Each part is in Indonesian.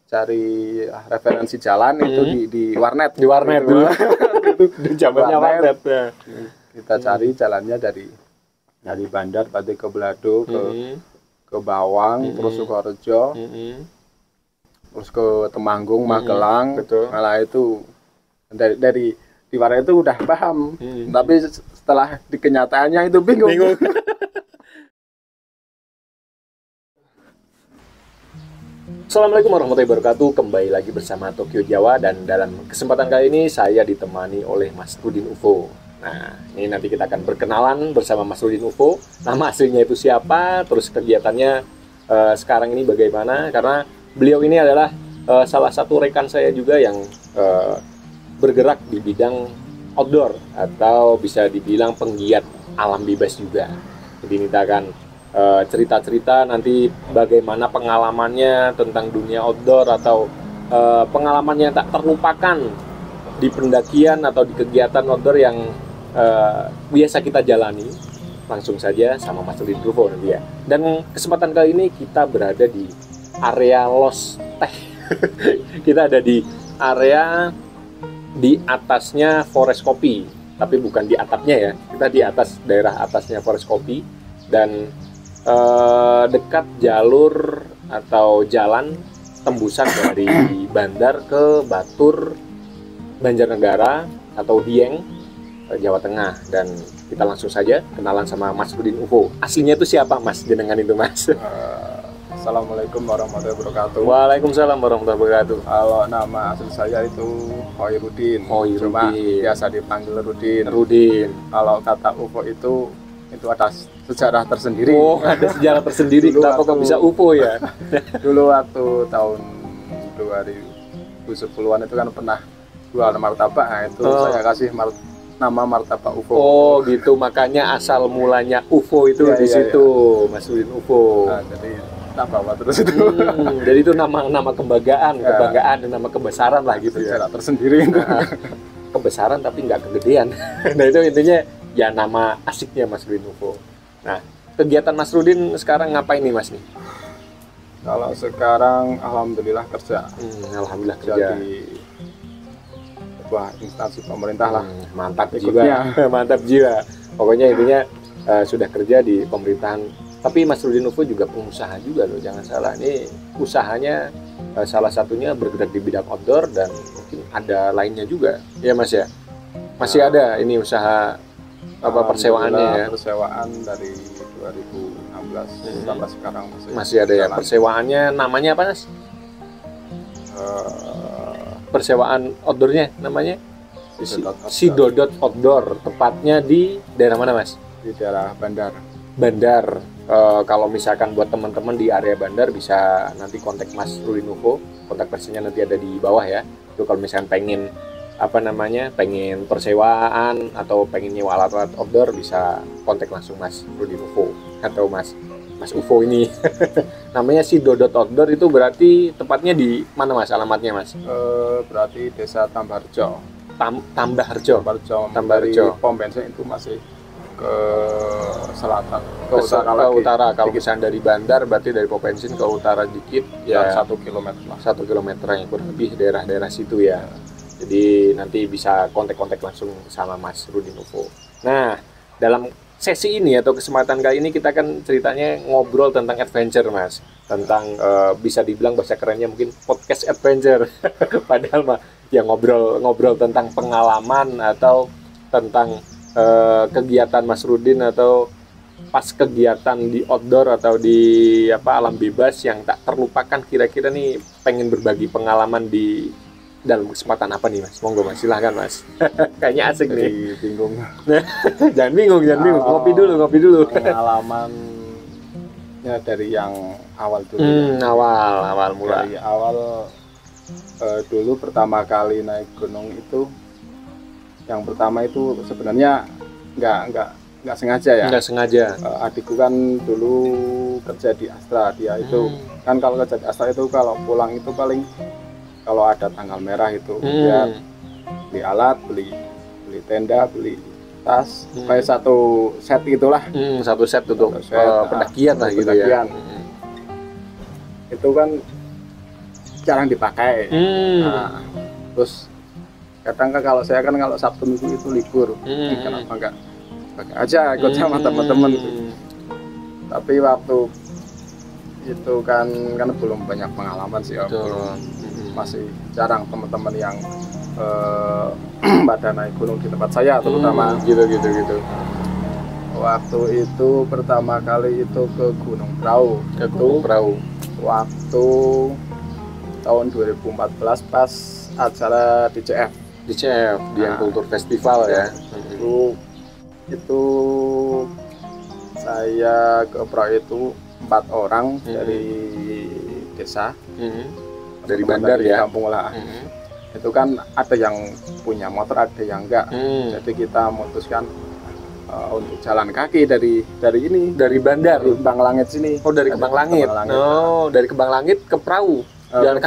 cari referensi jalan itu di warnet. Di warnet gitu. dulu. Itu zamannya warnet ya. Kita cari jalannya dari Bandar berarti ke Belado, ke Bawang, terus Sukorejo, terus ke Temanggung, Magelang. Betul. Malah itu dari di warnet itu udah paham, tapi setelah di kenyataannya itu bingung. Assalamualaikum warahmatullahi wabarakatuh. Kembali lagi bersama Tokyo Jawa, dan dalam kesempatan kali ini saya ditemani oleh Mas Rudin UFO. Nah, ini nanti kita akan berkenalan bersama Mas Rudin UFO. Nama aslinya itu siapa, terus kegiatannya sekarang ini bagaimana, karena beliau ini adalah salah satu rekan saya juga yang bergerak di bidang outdoor, atau bisa dibilang penggiat alam bebas juga. Jadi kita akan cerita-cerita nanti bagaimana pengalamannya tentang dunia outdoor, atau pengalamannya tak terlupakan di pendakian atau di kegiatan outdoor yang biasa kita jalani. Langsung saja sama Mas Rudin UFO nanti ya. Dan kesempatan kali ini kita berada di area Los Teh. Kita ada di area di atasnya Forest Kopi, tapi bukan di atapnya ya. Kita di atas, daerah atasnya Forest Kopi, dan dekat jalur atau jalan tembusan dari Bandar ke Batur, Banjarnegara atau Dieng, Jawa Tengah. Dan kita langsung saja kenalan sama Mas Rudin UFO. Aslinya itu siapa Mas, jenengan itu Mas? Assalamualaikum warahmatullahi wabarakatuh. Waalaikumsalam warahmatullahi wabarakatuh. Kalau nama asli saya itu Hoirudin. Cuma biasa dipanggil Rudin. Rudin. Kalau kata UFO itu ada sejarah tersendiri. Oh, ada sejarah tersendiri. Kenapa kok bisa UFO ya? Dulu waktu tahun 2010-an itu kan pernah jual martabak, nah itu saya kasih nama martabak UFO. Oh gitu, makanya asal mulanya UFO itu di situ, Mas Rudin UFO. Nah, jadi tak bawa terus itu. Jadi itu nama kebanggaan, kebanggaan dan nama kebesaran lah gitu ya. Sejarah tersendiri. Kebesaran tapi nggak kegedean. Nah itu intinya ya nama asiknya Mas Rudin UFO. Nah, kegiatan Mas Rudin sekarang ngapain nih Mas nih? Kalau sekarang alhamdulillah kerja. Alhamdulillah kerja di sebuah instansi pemerintah lah. Mantap juga. Mantap juga. Pokoknya intinya sudah kerja di pemerintahan. Tapi Mas Rudin UFO juga pengusaha juga loh, jangan salah. Ini usahanya salah satunya bergerak di bidang outdoor, dan mungkin ada lainnya juga. Ya Mas ya? Masih ada ini usaha apa persewaannya ya? Persewaan dari 2016 sampai sekarang masih ada ya persewaannya. Namanya apa Mas? Persewaan outdoornya namanya Sidodot Outdoor. Tepatnya di daerah mana Mas? Di daerah Bandar. Bandar. Kalau misalkan buat teman-teman di area Bandar bisa nanti kontak Mas Rudin UFO. Kontak personnya nanti ada di bawah ya. Itu kalau misalkan pengen pengen persewaan atau pengen nyewa alat-alat outdoor, bisa kontak langsung Mas Rudin UFO atau Mas UFO ini. Namanya Sidodot Outdoor. Itu berarti tepatnya di mana Mas, alamatnya Mas? Berarti Desa Tambarjo. Tambarjo. Dari pom bensin itu masih ke selatan, ke utara. Kalau misalnya dari Bandar berarti dari pom bensin ke utara dikit ya 1 kilometer lah. 1 kilometer yang kurang lebih, daerah-daerah situ ya. Jadi nanti bisa kontak-kontak langsung sama Mas Rudin UFO. Nah, dalam sesi ini atau kesempatan kali ini kita kan ceritanya ngobrol tentang adventure Mas. Tentang bisa dibilang bahasa kerennya mungkin podcast adventure. Padahal mah ya ngobrol tentang pengalaman atau tentang kegiatan Mas Rudin, atau pas kegiatan di outdoor atau di alam bebas yang tak terlupakan. Kira-kira nih pengen berbagi pengalaman di dalam kesempatan apa nih Mas? Monggo Mas, silahkan Mas. Kayaknya asik nih. Bingung. Jangan bingung. Ngopi dulu. Pengalamannya dari yang awal dulu. Awal mula. Dari awal dulu pertama kali naik gunung itu, yang pertama itu sebenarnya nggak sengaja ya. Nggak sengaja. Adikku kan dulu kerja di Astra, dia itu kan kalau kerja di Astra itu kalau pulang itu paling kalau ada tanggal merah itu dia beli alat, beli tenda, beli tas, kayak satu set gitulah. Satu set untuk pendakian lah gitu ya. Itu kan jarang dipakai. Nah, terus kadang kan kalau saya kan kalau Sabtu Minggu itu libur, kenapa enggak pakai aja ikut sama teman-teman. Tapi waktu itu kan belum banyak pengalaman sih, masih jarang teman-teman yang pada naik gunung di tempat saya terutama. Gitu. Waktu itu pertama kali itu ke Gunung Prau. Waktu tahun 2014 pas acara DCF Dieng Kultur Festival ya. Itu saya ke Prau itu 4 orang dari desa, dari bandar ya, kampung lah. Itu kan ada yang punya motor, ada yang enggak. Jadi kita memutuskan untuk jalan kaki dari bandar, dari Kembang Langit sini. Oh, dari Kembang Langit. Dari Kembang Langit ke Prau. Jalan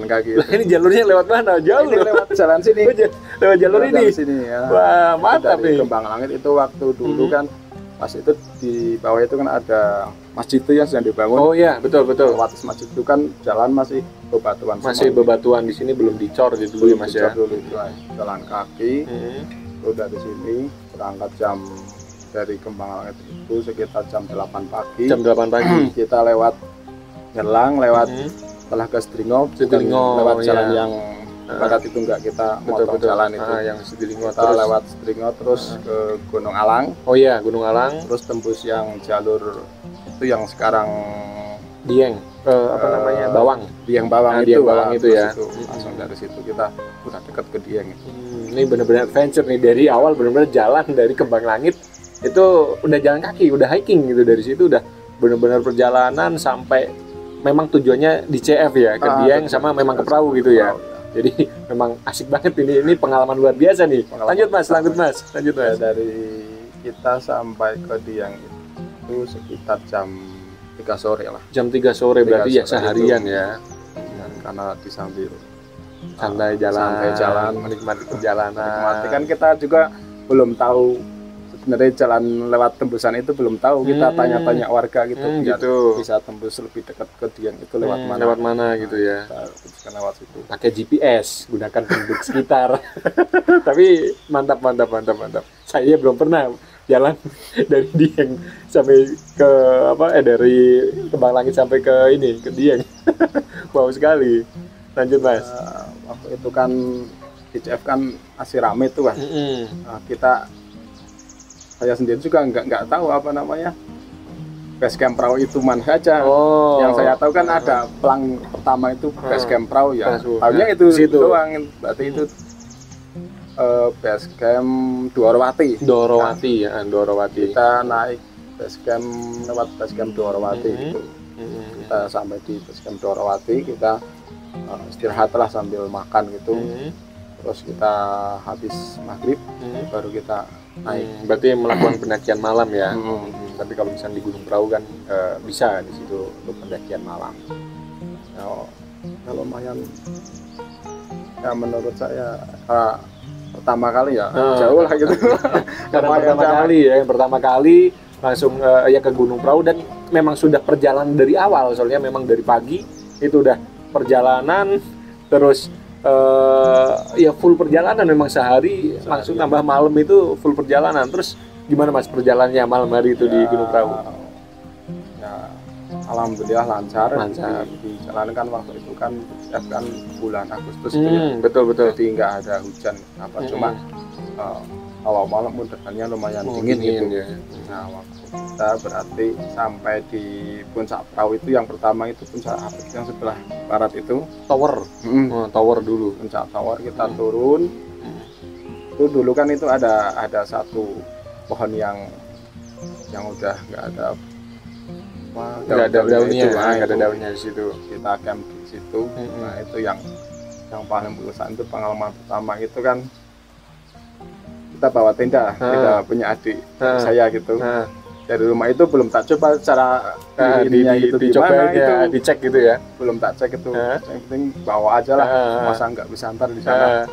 kaki. Nah, ini jalurnya lewat mana? Jauh ini lewat jalan sini. Lewat jalur ini. Sini, ya. Wah, mantap nih. Kembang Langit itu waktu dulu kan pas itu di bawah itu kan ada masjid itu yang sedang dibangun. Oh iya, betul. Lewat masjid itu kan jalan masih bebatuan. Masih bebatuan di sini, belum dicor dulu ya Mas ya. Dulu jalan kaki. Terus dari sini berangkat dari Kembang Langit itu sekitar jam 8 pagi. Kita lewat Ngelang, lewat setelah ke Stringo, lewat jalan yang barat itu enggak, kita motong jalan itu yang Stringo, kita lewat Stringo terus ke Gunung Alang. Oh iya, Gunung Alang, terus tembus yang jalur itu yang sekarang Dieng Bawang. Dieng Bawang itu ya. Langsung dari situ kita udah dekat ke Dieng. Ini benar-benar adventure nih, dari awal benar-benar jalan dari Kembang Langit itu udah jalan kaki, udah hiking gitu, dari situ udah benar-benar perjalanan sampai memang tujuannya di CF ya, ke Dieng sama memang ke Prau gitu ya. Jadi memang asik banget ini pengalaman luar biasa nih. Lanjut Mas. Dari kita sampai ke Dieng itu sekitar jam 3 sore lah. Jam 3 sore berarti ya seharian itu, ya. Karena disambil santai jalan, menikmati perjalanan. Menikmati kan kita juga belum tahu sebenarnya jalan lewat tembusan itu, belum tahu. Kita tanya-tanya warga gitu, bisa tembus lebih dekat ke Dieng itu lewat mana gitu ya. Kita lewat situ. Pakai GPS, gunakan penduduk sekitar. Tapi mantap. Saya belum pernah jalan dari Dieng sampai ke dari Kembang Langit sampai ke Dieng. Wow sekali. Lanjut Mas. Waktu itu kan DCF kan masih rame tuh kan. Saya sendiri juga nggak tahu base camp Prau itu mana saja. Yang saya tahu kan ada pelang pertama itu base camp Prau ya. Tahunya itu doang. Berarti itu base camp Dwarowati. Kita naik base camp lewat base camp Dwarowati gitu. Kita sampai di base camp Dwarowati, kita istirahat lah sambil makan gitu. Terus kita habis maghrib baru kita naik. Berarti melakukan pendakian malam ya. Tapi kalau misalnya di Gunung Prau kan bisa di situ untuk pendakian malam. Ya lumayan. Ya menurut saya pertama kali ya jauh lah gitu. Yang pertama kali langsung ya ke Gunung Prau, dan memang sudah perjalanan dari awal, soalnya memang dari pagi itu udah perjalanan terus. Ya full perjalanan, memang sehari langsung tambah malam itu full perjalanan. Terus gimana Mas perjalanannya malam hari itu di Gunung Prau? Ya alhamdulillah lancar. Dijalankan waktu itu kan bulan Agustus ya. Betul. Jadi nggak ada hujan cuma awal malam udaranya lumayan dingin gitu. Ya. Nah, waktu kita berarti sampai di puncak Prau itu, yang pertama itu puncak Apit yang sebelah barat itu tower. Tower dulu. Puncak tower kita turun. Itu dulu kan itu ada satu pohon yang udah nggak ada daunnya di situ. Kita camp di situ. Nah, itu yang paling berkesan itu pengalaman pertama itu kan kita bawa tenda punya adik saya gitu. Dari rumah itu belum tak coba cara dicoba itu, dicek gitu ya. Belum tak cek itu. Yang penting bawa aja lah. Masa nggak bisa antar di sana.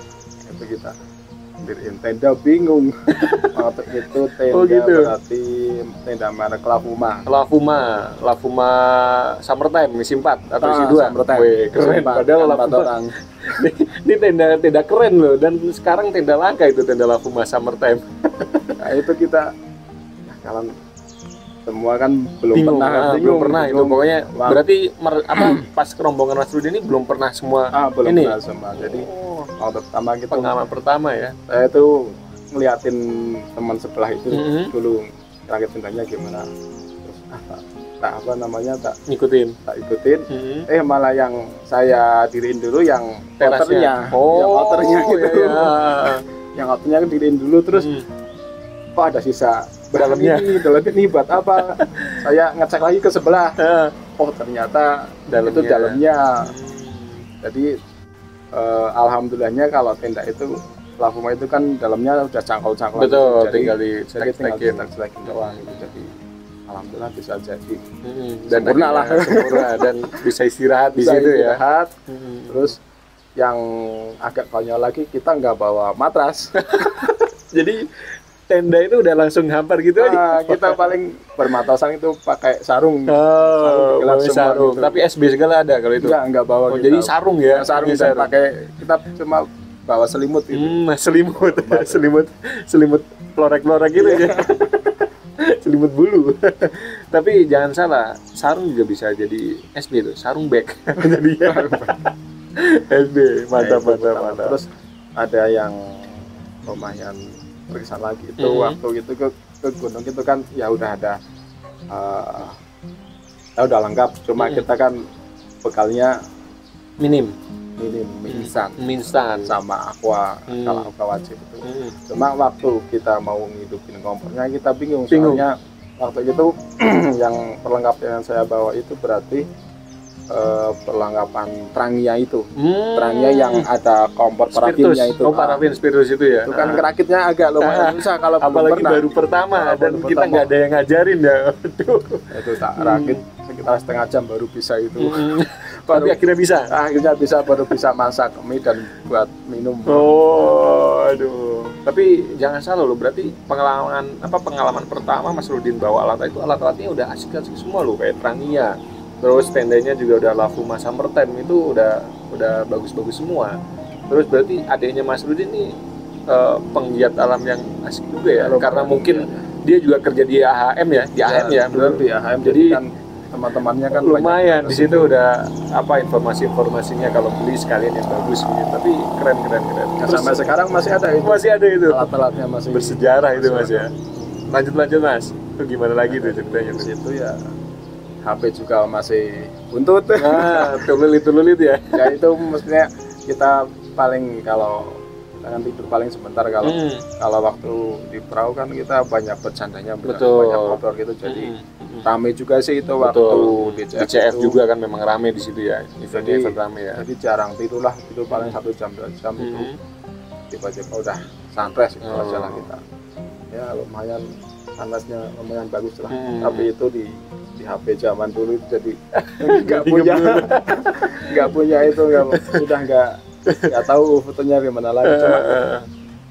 Itu kita sendiriin tenda, bingung. Waktu itu tenda berarti tenda merek Lavuma. Lavuma Summertime misi 4 atau misi 2. Summertime. Wih, keren. Padahal Kan Lavuma orang. ini tenda keren loh, dan sekarang tenda langka itu, tenda Lavuma Summertime. Nah, itu kita kalau semua kan belum Bingung, belum pernah itu bingung. pokoknya. Wah. Berarti pas rombongan Mas Rudi ini belum pernah semua Belum ini. pernah semua. Jadi waktu pertama kita Pengalaman pertama ya. saya itu ngeliatin teman sebelah itu Mhm. dulu rakit tendanya gimana, terus tak apa namanya tak Ngikutin. ikutin. Mhm. Malah yang saya diriin dulu yang Terasnya. outernya, yang outernya gitu. Iya, iya. Yang outernya diriin dulu, terus Mhm. kok ada sisa Dalamnya. dalamnya ini buat apa? Saya ngecek lagi ke sebelah, oh ternyata itu dalamnya. Jadi alhamdulillahnya kalau tenda itu Lavuma itu kan dalamnya udah cangkol-cangkol. Betul, jadi tinggal tinggal diselek-selekin. diselek-selekin doang gitu. Jadi alhamdulillah bisa jadi Dan sempurna lah. sempurna, dan bisa istirahat di bisa situ ya. istirahat. Terus yang agak konyol lagi, kita nggak bawa matras. Jadi tenda itu udah langsung hampar gitu aja. Kita paling bermatrasan itu pakai sarung. Oh, gelap bawa semua sarung. gitu. Tapi SB segala ada kalau itu. Nggak bawa. Oh, kita. jadi sarung ya? Sarung Ini dan pakai, kita cuma bawa selimut gitu. Selimut, selimut florek-florek gitu ya. Selimut bulu. Tapi jangan salah, sarung juga bisa jadi SB tuh, sarung bag. Jadi ya. SB, mantap. Terus ada yang lumayan berkesan lagi itu waktu itu ke gunung itu kan ya udah ada ya udah lengkap, cuma kita kan bekalnya minim mie instan sama aqua. Kalau aqua wajib itu. Cuma waktu kita mau ngidupin kompornya kita bingung. Soalnya waktu itu yang perlengkapan yang saya bawa itu berarti perlengkapan Trangia itu. Trangia yang ada kompor parafinnya itu. Parafin spiritus itu ya. Itu kan kerakitnya agak lumayan susah kalau apalagi belum pernah. baru pertama dan baru kita pertama. nggak ada yang ngajarin ya. Aduh. Itu tak rakit sekitar setengah jam baru bisa itu. Tapi akhirnya bisa. Baru bisa masak mie dan buat minum. Oh, aduh. Tapi jangan salah loh, berarti pengalaman pertama Mas Rudin bawa alat itu, alatnya udah asik-asik semua loh, kayak Trangia. Terus tendanya juga udah Lavuma Summertime, itu udah bagus-bagus semua. Terus berarti adiknya Mas Rudin ini penggiat alam yang asik juga ya. Karena mungkin dia juga kerja di AHM ya, di AHM ya. Betul, di AHM. Jadi kan teman-temannya kan lumayan di situ udah informasinya kalau beli sekalian yang bagus gitu. Tapi keren. Terus, sampai sekarang masih ada itu. Alat-alatnya masih bersejarah itu Mas ya. Lanjut Mas. Itu gimana lagi tuh ceritanya? Di situ ya HP juga masih buntut. Tulit ya. Ya itu mestinya kita paling kalau kita kan tidur paling sebentar, kalau waktu di perahu kan kita banyak bercandanya, banyak ngobrol gitu. Jadi rame juga sih itu waktu DCF juga kan memang rame di situ ya. Event rame ya. Jadi jarang tidur paling 1 jam 2 jam itu. Tiba-tiba udah sunrise itu aja lah kita. Ya lumayan sunrise-nya lumayan bagus lah. Tapi itu di HP zaman dulu jadi nggak punya itu, sudah nggak tahu fotonya gimana lagi. Cuma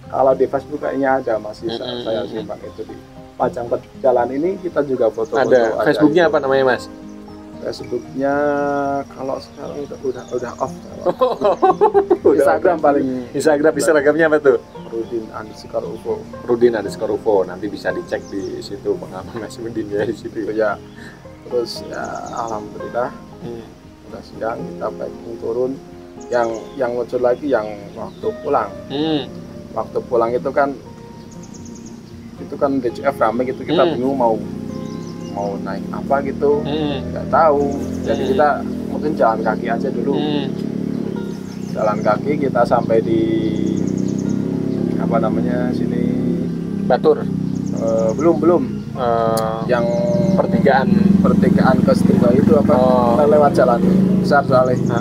kalau di Facebook kayaknya ada, masih saya simpan itu di Pajang Jalan ini kita juga foto-foto. Ada Facebooknya apa namanya Mas? Facebooknya kalau sekarang udah off. Instagramnya apa tuh? Rudin_UFO. Nanti bisa dicek di situ pengalaman Mas Rudin ya di situ ya. Terus ya alhamdulillah udah siang kita packing turun. Yang muncul lagi yang waktu pulang. Waktu pulang itu kan DCF rame gitu, kita bingung mau naik apa gitu, nggak tahu. Jadi kita mungkin jalan kaki aja dulu. Jalan kaki kita sampai di sini Batur. Belum. Yang pertigaan ke Setiba itu kita lewat jalan besar soalnya.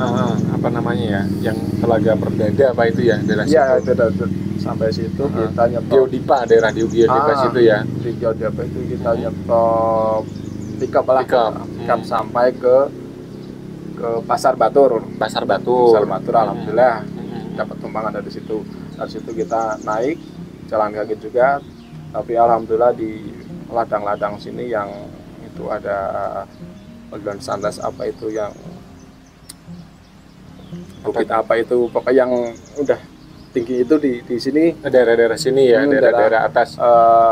Apa namanya ya? Yang Telaga Perdada apa itu ya? Iya, itu. Sampai situ kita nyetop Geodipa, daerah di Geodipa situ ya. Di Geodipa itu kita nyetop pick-up sampai ke Pasar Batur. Alhamdulillah dapat tumpangan dari situ. Dari situ kita naik jalan kaki juga, tapi alhamdulillah di ladang-ladang sini yang itu ada Bagian Sandas apa itu yang bukit apa itu pokoknya yang udah tinggi itu di sini daerah-daerah sini ya, daerah-daerah atas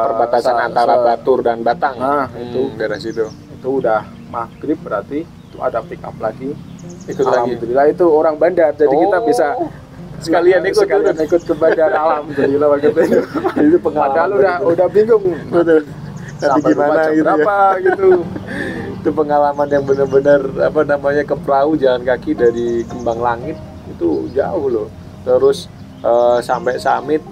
perbatasan antara Batur dan Batang. Nah, itu daerah situ. Itu udah maghrib berarti itu ada pick up lagi. Ikut Alhamdulillah lagi. Itu orang bandar, jadi kita bisa sekalian ikut ke bandar. Alhamdulillah begitu. Itu pengalaman. Padahal udah bingung. Betul. Tapi gimana gitu berapa ya? Gitu. Itu pengalaman yang benar-benar apa namanya, ke perahu jalan kaki dari Kembang Langit itu jauh loh. Terus sampai Samit,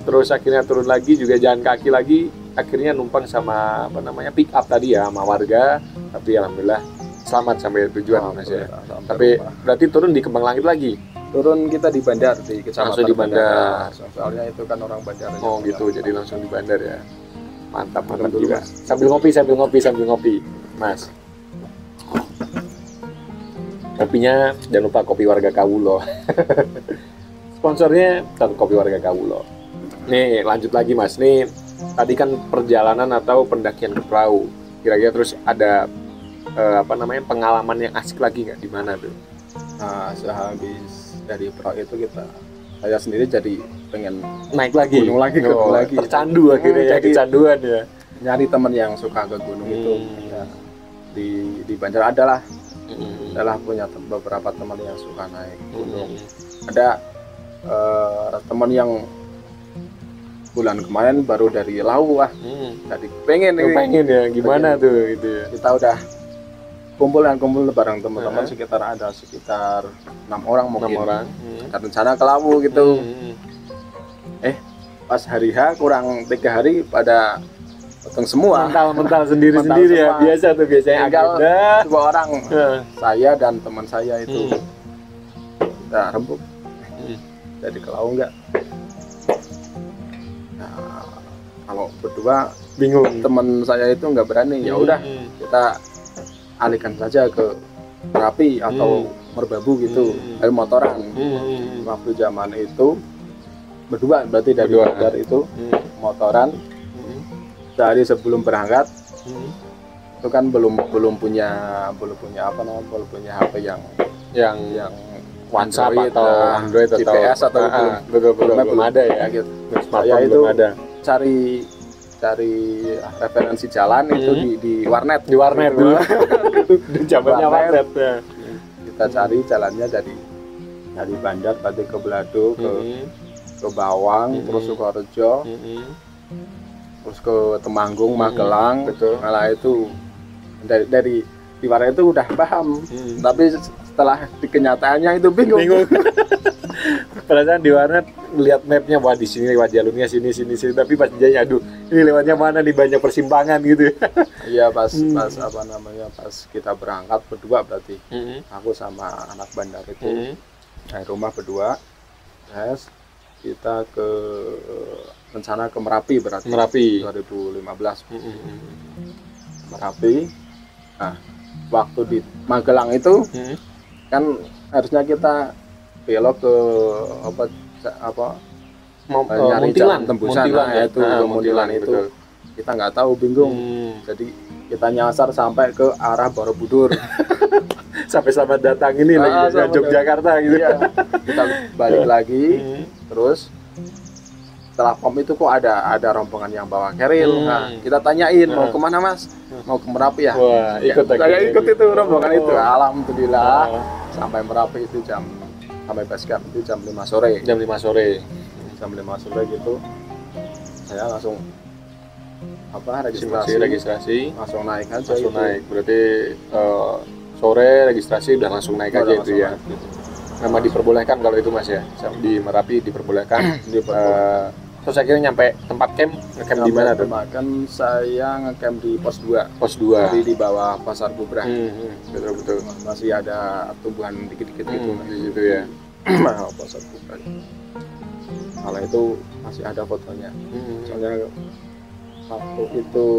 terus akhirnya turun lagi juga jalan kaki lagi, akhirnya numpang sama apa namanya pick up tadi ya sama warga. Tapi alhamdulillah selamat sampai tujuan Mas ya. Tapi berarti turun di Kembang Langit lagi. Turun kita di bandar, di kecamatan langsung di bandar. Soalnya itu kan orang bandar. Oh gitu, jadi langsung di bandar ya. Mantap juga. Sambil ngopi, Mas. Kopinya jangan lupa kopi warga Kawulo. Sponsornya kopi warga Kawulo. Nih lanjut lagi Mas. Nih tadi kan perjalanan atau pendakian ke perahu. Kira-kira terus ada apa namanya pengalaman yang asik lagi nggak di mana tuh? Nah, sehabis dari perahu itu saya sendiri jadi pengen naik lagi, gunung lagi, lagi. Tercandu akhirnya, jadi kecanduan ya. Nyari teman yang suka ke gunung itu. Ya, di Banjar adalah punya beberapa teman yang suka naik gunung. Ada teman yang bulan kemarin baru dari Lawu jadi pengen ya gimana tuh gitu ya. Kita udah kumpul bareng teman-teman sekitar 6 orang mungkin. 6 orang. Kita rencana ke Lawu gitu. Pas hari H kurang 3 hari pada potong semua. Mental sendiri-sendiri ya. Biasa tuh biasanya ada 2 orang. Saya dan teman saya itu. Kita rembuk. Jadi ke Lawu enggak? Nah, kalau berdua bingung. Teman saya itu nggak berani. Ya udah, kita alihkan saja ke Merapi atau Merbabu gitu, ayo motoran. Waktu zaman itu berdua, berarti dari Bandar itu motoran. Sehari sebelum berangkat itu kan belum punya HP yang WhatsApp Android, atau Android atau GPS atau belum ada ya. Gitu. Saya itu belum ada. Cari referensi jalan itu di warnet. Di warnet dulu. Zamannya warnet ya. Kita cari jalannya dari Bandar tadi ke Belado, ke Bawang, terus Sukorejo, terus ke Temanggung, Magelang. Betul. Malah itu dari di warnet itu udah paham, tapi setelah di kenyataannya itu bingung. Perasaan di warnet lihat mapnya, wah di sini lewat jalurnya sini, tapi pas jadinya aduh ini lewatnya mana nih, banyak persimpangan gitu. Iya pas kita berangkat berdua berarti aku sama anak bandar itu dari rumah berdua, kita ke rencana ke Merapi berarti 2015 Merapi. Nah waktu di Magelang itu kan harusnya kita belok ke nyari jalan tembusan itu ke Muntilan itu. Betul. Kita nggak tahu, bingung. Jadi kita nyasar sampai ke arah Borobudur. Sampai selamat datang ini lagi Yogyakarta gitu. Iya. Kita balik lagi, terus setelah pom itu kok ada rombongan yang bawa keril. Nah, kita tanyain mau kemana Mas? Mau ke Merapi ya? Wah, saya ikut itu rombongan itu. Alhamdulillah sampai Merapi itu sampai base camp itu jam 5 sore. Jam 5 sore gitu. Saya langsung registrasi langsung naik aja. Naik. Berarti sore registrasi udah langsung naik aja itu ya. Memang diperbolehkan kalau itu Mas ya. Di Merapi diperbolehkan. Terus akhirnya nyampe tempat camp, ngecamp di mana tuh? Kan saya ngecamp di pos 2. Jadi di bawah Pasar Bubrah. Betul. Masih ada tumbuhan dikit-dikit gitu di situ ya. Pasar Bubrah. Kalau itu masih ada fotonya. Soalnya waktu itu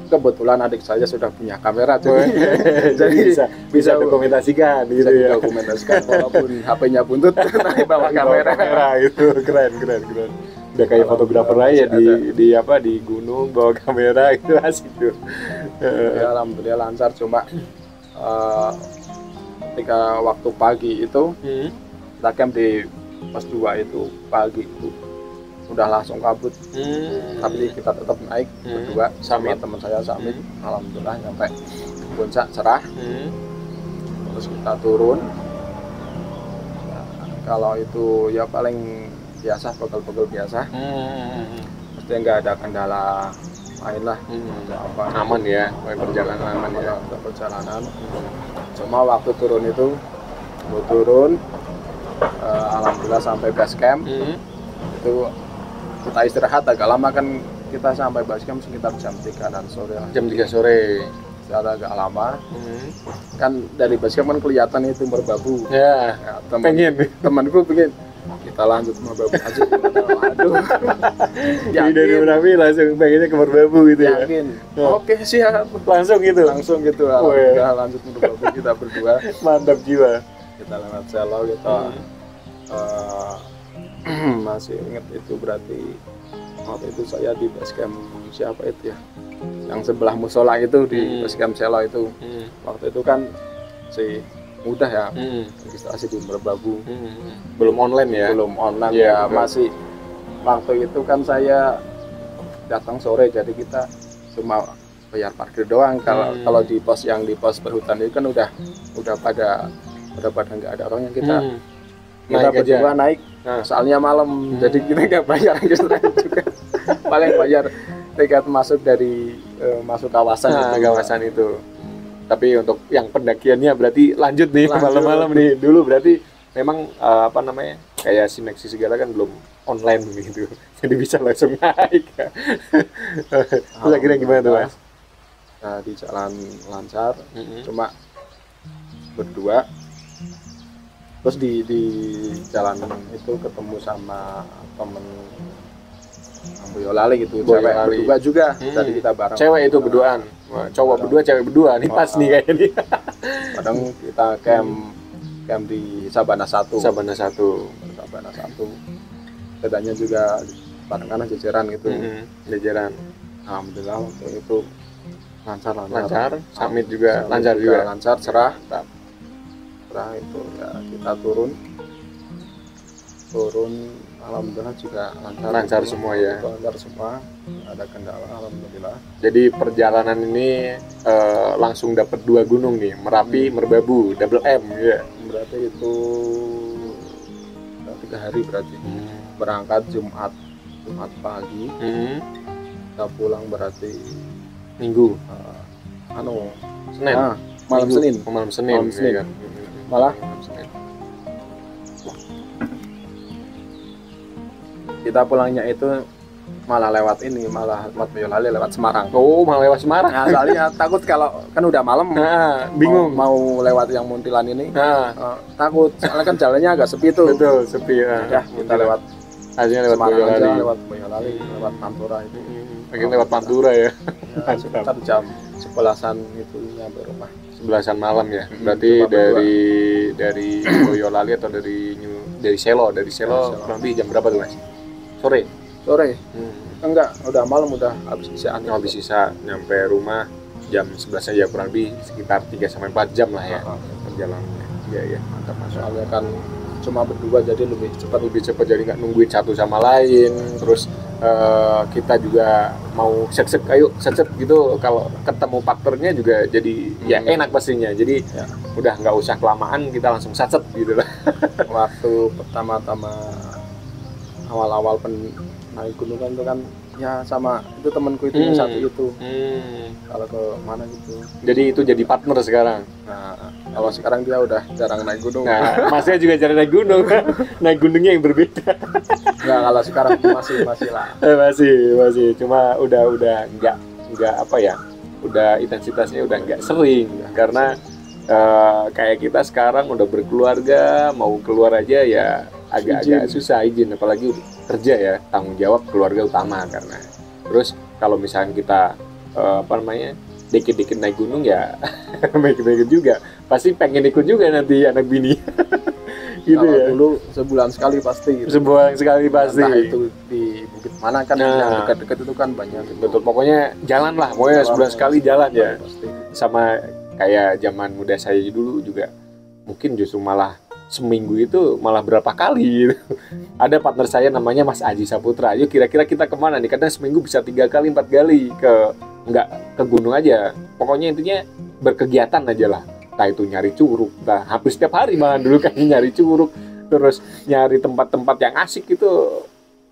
kebetulan adik saya sudah punya kamera, jadi bisa dokumentasikan gitu ya. Dokumentasikan walaupun HP-nya buntut, naik bawa kamera itu keren. Udah kayak fotografer aja di apa di gunung bawa kamera itu asik tuh. Ya alhamdulillah lancar, cuma ketika waktu pagi itu kita camp di pos 2 itu pagi itu udah langsung kabut. Tapi kita tetap naik berdua sama teman saya Samit. Alhamdulillah sampai puncak cerah. Terus kita turun. Kalau itu ya paling biasa, pegel-pegel biasa. Mesti nggak ada kendala lain lah. Apa aman ya, perjalanan aman ya. Perjalanan. Cuma waktu turun itu turun alhamdulillah sampai base camp. Itu kita istirahat agak lama kan, kita sampai base camp sekitar jam 3 sore lah. Jam 3 sore. Secara agak lama. Kan dari base camp kan kelihatan itu merbabu. Ya, temanku pengen kita lanjut merbabu aja. Aduh. Dari Merapi langsung pengennya ke merbabu gitu ya. Yakin. Oke siap. Langsung gitu. Alhamdulillah lanjut merbabu kita berdua. Mantap jiwa. Kita lewat Selo kita masih ingat itu, berarti waktu itu saya di base camp siapa itu ya, yang sebelah musola itu di base camp Selo itu. Waktu itu kan si mudah ya, registrasi di Merbabu. Belum online ya? Belum online ya, masih waktu itu kan saya datang sore, jadi kita cuma bayar parkir doang. Kalau di pos yang di pos perhutan itu kan udah pada nggak ada orang yang kita berdua naik. Soalnya malam, jadi kita nggak bayar registrasi juga. Paling bayar tiket masuk dari masuk kawasan itu. Tapi untuk yang pendakiannya berarti lanjut nih malam-malam nih. Dulu berarti memang apa namanya, kayak sineksi segala kan belum online gitu, jadi bisa langsung naik. Terus akhirnya gimana tuh Mas? Nah, di jalan lancar, cuma berdua. Terus di jalan itu ketemu sama temen Boyolali gitu, cewek berdua juga. Tadi kita bareng. Cewek itu berduaan, cowok berdua, cewek berdua. Nih pas nih kayaknya. Kadang kita camp di Sabana 1. Bedanya juga barengan jajaran gitu. Jajaran. Alhamdulillah waktu itu lancar. Samit juga lancar juga. Lancar, cerah. Itu ya kita turun alhamdulillah juga lancar semua ya. Lancar semua, ada kendala alhamdulillah. Jadi perjalanan ini langsung dapat 2 gunung nih, Merapi, Merbabu, double M ya. Berarti itu 3 hari berarti. Berangkat Jumat pagi. Kita pulang berarti Minggu. Senin. Malam Senin. Ya kan? Malah kita pulangnya itu malah lewat Boyolali, lewat Semarang. Oh, malah lewat Semarang. Nah, soalnya takut kalau kan udah malam, bingung mau lewat yang Muntilan ini. Takut, soalnya kan jalannya agak sepi tuh. Betul, sepi ya. Kita lewat Boyolali, lewat Pantura itu. Akhirnya lewat Pantura ya. Sekitar jam 11-an itu nyampe rumah. 11-an malam ya. Berarti dari Boyolali atau dari Selo kurang lebih jam berapa tuh Mas? Sore. Enggak, udah malam, udah habis sisa nyampe rumah jam 11 aja, kurang lebih sekitar 3-4 jam lah ya perjalanannya. Iya, mantap Mas. Soalnya kan cuma berdua jadi lebih cepat, jadi nggak nungguin satu sama lain. Terus kita juga mau set gitu, kalau ketemu partnernya juga jadi ya enak pastinya. Jadi udah nggak usah kelamaan, kita langsung set gitu lah. Waktu pertama-tama awal-awal naik gunung kan itu kan ya sama itu temanku itu yang satu itu. Kalau ke mana gitu. Jadi itu jadi partner sekarang. Nah, kalau sekarang dia udah jarang naik gunung. Nah, Masnya juga jarang naik gunung. Naik gunungnya yang berbeda. Nah, kalau sekarang masih lah. Masih. Cuma udah nggak apa ya. Udah intensitasnya udah nggak sering karena kayak kita sekarang udah berkeluarga, mau keluar aja ya agak susah izin, apalagi kerja ya, tanggung jawab keluarga utama. Karena terus kalau misalnya kita dikit-dikit naik gunung ya baik-baik juga, pasti pengen ikut juga nanti anak bini. Gitu kalau ya. Dulu sebulan sekali pasti. Entah itu di bukit mana kan yang dekat-dekat itu kan banyak gitu. Betul, pokoknya jalan lah, pokoknya sebulan sekali jalan ya. Pasti. Sama kayak zaman muda saya dulu juga, mungkin justru malah seminggu itu malah berapa kali gitu. Ada partner saya namanya Mas Aji Saputra, yuk kira-kira kita kemana nih, kadang seminggu bisa 3 kali 4 kali nggak ke gunung aja, pokoknya intinya berkegiatan aja lah, entah itu nyari curug, nah hampir setiap hari malah dulu kan nyari curug, terus nyari tempat-tempat yang asik itu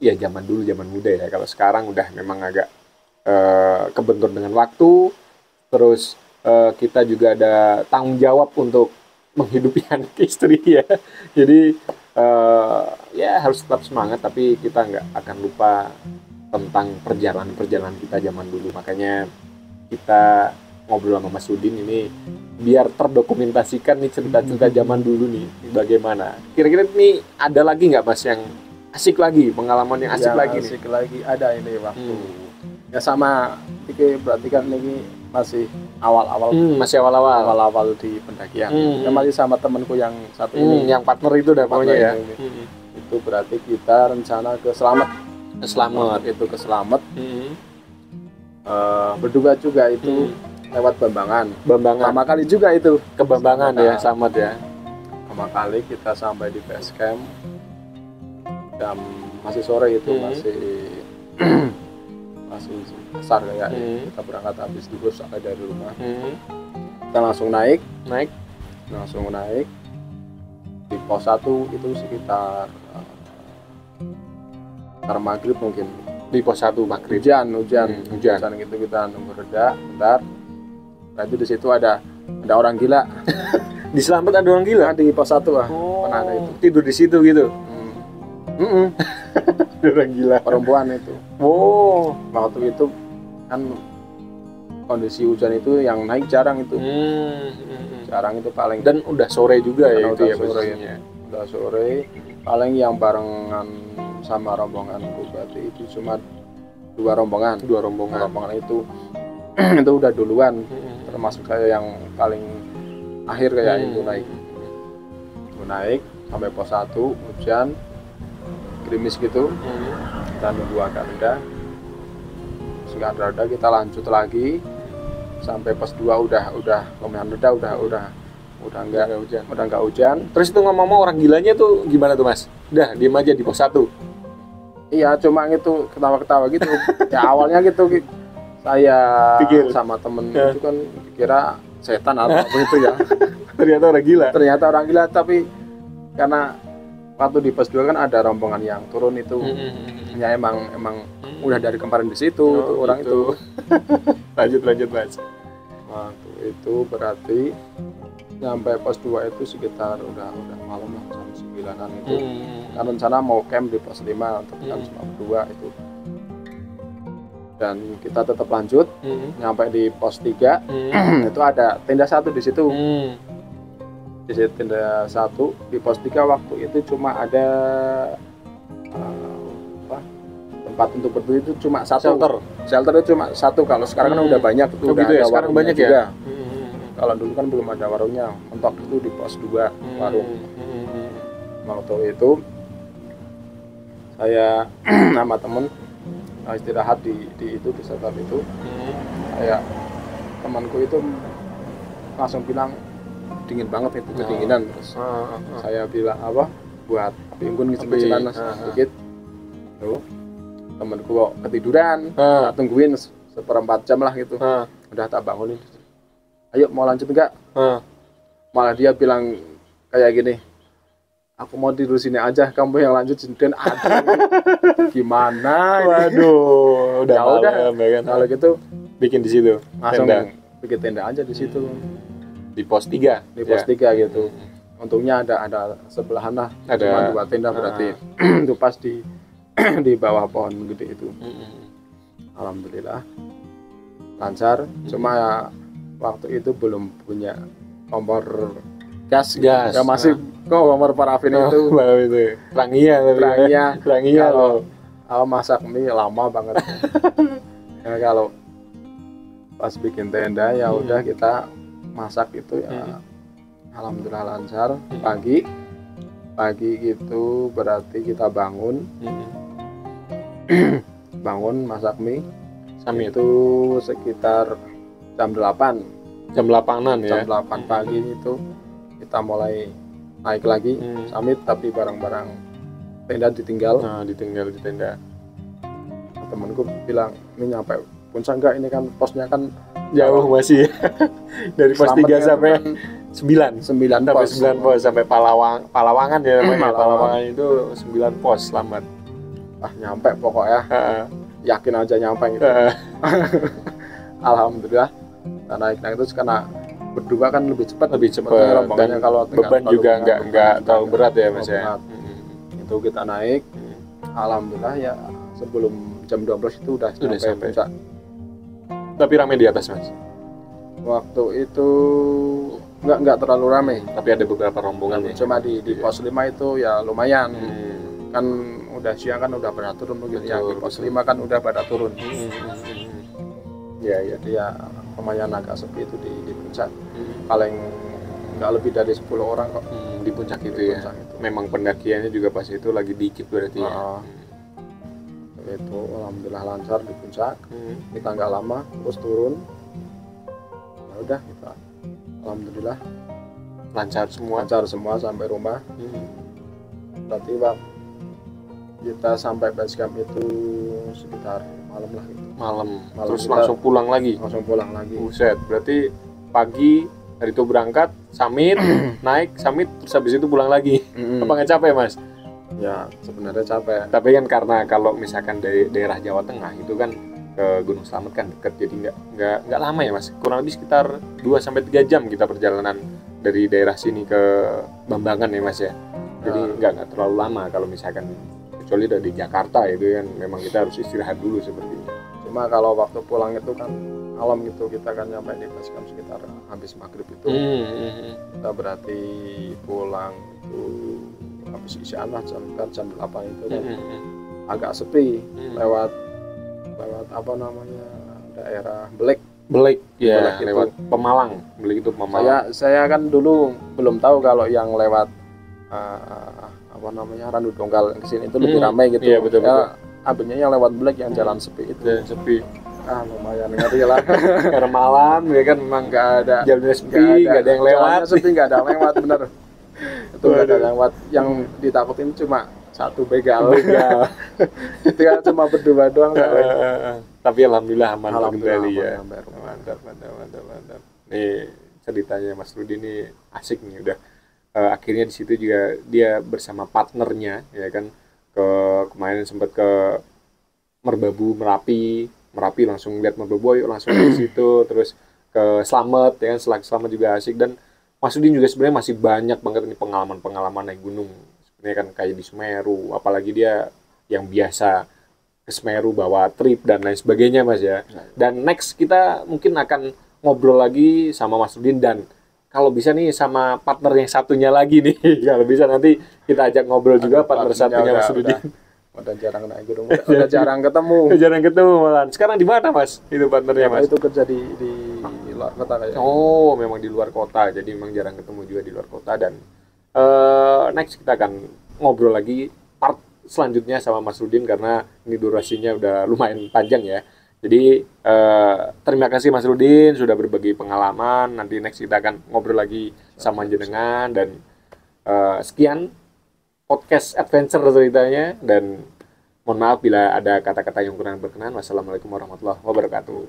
ya zaman dulu, zaman muda ya. Kalau sekarang udah memang agak kebentur dengan waktu, terus kita juga ada tanggung jawab untuk menghidupi anak istri ya. Jadi ya harus tetap semangat, tapi kita nggak akan lupa tentang perjalanan kita zaman dulu. Makanya kita ngobrol sama Mas Udin ini biar terdokumentasikan nih cerita-cerita zaman dulu nih bagaimana. Kira-kira ini ada lagi nggak Mas yang asik lagi, pengalaman yang asik lagi nih? Asik lagi ada ini waktu. Ya sama, berarti kan ini masih awal-awal. Masih awal-awal di pendakian. Ya masih sama temanku yang satu ini. Yang partner itu dah pokoknya ya. Itu berarti kita rencana ke Slamet. Itu ke Slamet. Berdua juga itu lewat Bambangan. Pertama kali juga itu ke Bambangan ya, Slamet ya. Pertama kali kita sampai di base camp. Jam masih sore itu, masih besar kayaknya. Kita berangkat habis duhur sampai dari rumah. Kita langsung naik di pos 1 itu sekitar maghrib mungkin. Di pos 1 maghrib. Hujan gitu, kita nunggu reda bentar. Nah itu di situ ada orang gila. Di Slamet ada orang gila? Nah, di pos 1 pernah ada itu. Tidur di situ gitu? Orang gila. Perempuan itu. Waktu itu kan kondisi hujan itu yang naik jarang itu. Jarang itu paling. Dan udah sore juga ya itu ya posisinya. Udah sore. Paling yang barengan sama rombonganku berarti itu cuma 2 rombongan. Rombongan itu itu udah duluan. Termasuk saya yang paling akhir kayak itu naik sampai pos 1 hujan gerimis gitu. Kita nunggu agak reda, kita lanjut lagi sampai pos 2 udah lumayan reda, udah enggak hujan. Terus itu ngomong orang gilanya tuh gimana tuh Mas? Udah diem aja di pos 1. Iya, cuma itu ketawa-ketawa gitu. Ya awalnya gitu saya pikir sama temen itu kan kira setan atau apa itu ya. Ternyata orang gila, tapi karena waktu di pos 2 kan ada rombongan yang turun itu. Ya emang udah dari kemarin di situ orang itu. Lanjut Mas. Waktu itu berarti sampai pos 2 itu sekitar udah malam lah, jam 9-an itu. Kan rencana mau camp di pos 5 tapi kan cuma berdua itu. Dan kita tetap lanjut nyampe di pos 3. Itu ada tenda 1 di situ. Di situ tenda 1 di pos 3 waktu itu cuma ada tempat untuk berdua itu cuma 1. Shelter itu cuma 1. Kalau sekarang kan udah banyak itu, udah gitu ada ya, sekarang banyak juga. Ya. Kalau dulu kan belum ada warungnya. Mentok itu di pos 2 warung. Waktu itu saya sama temen istirahat di shelter itu. Kayak temanku itu langsung bilang dingin banget itu, kedinginan. Terus saya bilang apa buat api unggun kecil-kecilan sedikit. Tuh temanku kok ketiduran, tak tungguin 1/4 jam lah gitu. Udah tak bangunin, ayo mau lanjut enggak? Malah dia bilang kayak gini, aku mau tidur sini aja, kamu yang lanjut sendirian. Aduh, gimana? Waduh, udah malam ya kan. Kalau gitu bikin di situ. Langsung bikin tenda aja di situ. Di pos 3. Di pos 3 gitu. Untungnya ada sebelahan lah. Cuma 2 tenda berarti. Itu pas di bawah pohon gede itu. Alhamdulillah lancar. Cuma ya, waktu itu belum punya kompor gas. Ya masih kompor parafin itu. Rangia kalau masak mie lama banget. Ya, kalau pas bikin tenda ya udah kita masak itu ya alhamdulillah lancar. Pagi itu berarti kita bangun bangun masak mie. Samit. Itu sekitar jam 8. Jam 8-an ya. Jam 8 pagi itu kita mulai naik lagi summit, tapi barang-barang tenda ditinggal. Nah, ditinggal di tenda. Temanku bilang, ini nyampe puncak enggak, ini kan posnya kan Jauh masih. Dari pos 3 sampai 9 9 sampai pos. 9 pos sampai Palawangan ya namanya. Palawangan. Palawangan itu 9 pos selamat. Nyampe pokoknya. Yakin aja nyampe gitu. Alhamdulillah. Kita naik itu karena berdua kan lebih cepat dan kalau beban juga nggak terlalu berat ya Mas ya. Itu kita naik. Alhamdulillah ya, sebelum jam 12 itu udah sampai puncak. Tapi ramai di atas Mas. Waktu itu nggak terlalu ramai, tapi ada beberapa rombongan ya. Cuma di pos 5 itu ya lumayan. Kan udah siang kan udah pada turun begitu ya. Di pos 5 kan udah pada turun. Ya dia lumayan agak sepi itu di puncak. Paling nggak lebih dari 10 orang kok di puncak itu ya. Memang pendakiannya juga pas itu lagi dikit berarti ya. Itu alhamdulillah lancar di puncak. Kita nggak lama terus turun. Ya udah kita alhamdulillah lancar semua sampai rumah. Berarti kita sampai base camp itu sekitar malam lah gitu. Malam terus langsung pulang lagi. Buset, berarti pagi hari itu berangkat summit naik summit terus habis itu pulang lagi. Apa nggak capek Mas? Ya sebenarnya capek. Tapi kan karena kalau misalkan dari daerah Jawa Tengah itu kan ke Gunung Slamet kan dekat, jadi nggak lama ya Mas. Kurang lebih sekitar 2-3 jam kita perjalanan dari daerah sini ke Bambangan ya Mas ya. Jadi nggak terlalu lama kalau misalkan kecuali dari Jakarta itu kan memang kita harus istirahat dulu sepertinya. Cuma kalau waktu pulang itu kan malam gitu, kita kan nyampe di base camp sekitar habis maghrib itu. Kita berarti pulang itu habis isyaan lah jam 8 itu kan agak sepi. Lewat apa namanya daerah Belek ya, lewat Pemalang. Belek itu Pemalang. Saya kan dulu belum tahu kalau yang lewat apa namanya Randu Dongkal ke sini itu lebih ramai gitu. Iya, betul. Ambilnya yang lewat Belek yang jalan sepi itu. Jalan sepi. Lumayan ngeri lah. Karena malam ya kan memang nggak ada jalannya sepi, nggak ada yang lewat. Sepi, nggak ada yang lewat bener. Itu nggak ada yang lewat. Yang ditakutin cuma satu begal. Itu kan cuma berdua doang. Tapi alhamdulillah aman terkendali ya. Mantap. Nih ceritanya Mas Rudi ini asik nih udah. Akhirnya di situ juga dia bersama partnernya ya kan kemarin sempat ke Merapi langsung lihat Merbabu, langsung ke situ, terus ke Slamet ya kan, Slamet juga asik. Dan Mas Udin juga sebenarnya masih banyak banget nih pengalaman naik gunung sebenarnya kan, kayak di Semeru, apalagi dia yang biasa ke Semeru bawa trip dan lain sebagainya Mas ya. Dan next kita mungkin akan ngobrol lagi sama Mas Udin, dan kalau bisa nih sama partner yang satunya lagi nih. Kalau bisa nanti kita ajak ngobrol juga partner satunya Mas Rudi. Udah jarang naik gunung, udah jarang ketemu. Jarang ketemu malah. Sekarang di mana Mas? Itu partnernya Mas? Itu kerja di luar kota kayaknya. Oh, memang di luar kota. Jadi memang jarang ketemu juga di luar kota. Dan next kita akan ngobrol lagi part selanjutnya sama Mas Rudin karena ini durasinya udah lumayan panjang ya. Jadi terima kasih Mas Rudin sudah berbagi pengalaman. Nanti next kita akan ngobrol lagi sama jenengan. Dan sekian podcast adventure ceritanya. Dan mohon maaf bila ada kata-kata yang kurang berkenan. Wassalamualaikum warahmatullahi wabarakatuh.